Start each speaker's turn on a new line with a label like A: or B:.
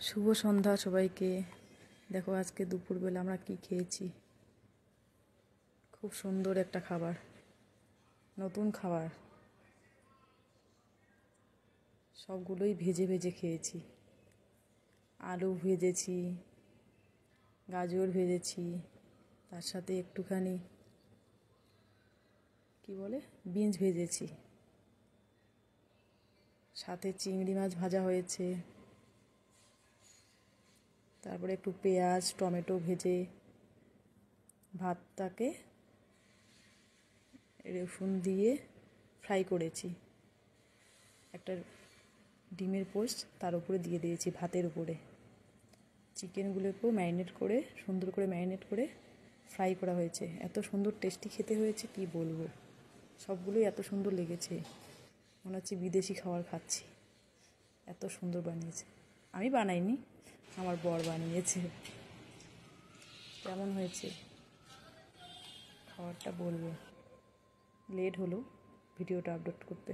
A: শুভ সন্ধ্যা সবাইকে। দেখো আজকে দুপুরবেলা আমরা কি খেয়েছি। খুব সুন্দর একটা খাবার, নতুন খাবার। সবগুলোই ভেজে ভেজে খেয়েছি। আলু ভেজেছি, গাজর ভেজেছি, তার সাথে একটুখানি কি বলে বিনস ভেজেছি, সাথে চিংড়ি মাছ ভাজা হয়েছে। তারপরে একটু পেঁয়াজ টমেটো ভেজে ভাতটাকে রসুন দিয়ে ফ্রাই করেছি। একটা ডিমের পোস্ট তার উপরে দিয়ে দিয়েছি ভাতের উপরে। চিকেনগুলোকেও সুন্দর করে ম্যারিনেট করে ফ্রাই করা হয়েছে। এত সুন্দর টেস্টি খেতে হয়েছে কি বলবো। সবগুলোই এত সুন্দর লেগেছে, মনে হচ্ছে বিদেশি খাবার খাচ্ছি। এত সুন্দর বানিয়েছে। আমি বানাইনি, আমার বর বানিয়েছে। কেমন হয়েছে খাবারটা বলবো। লেট হলো ভিডিওটা আপলোড করতে।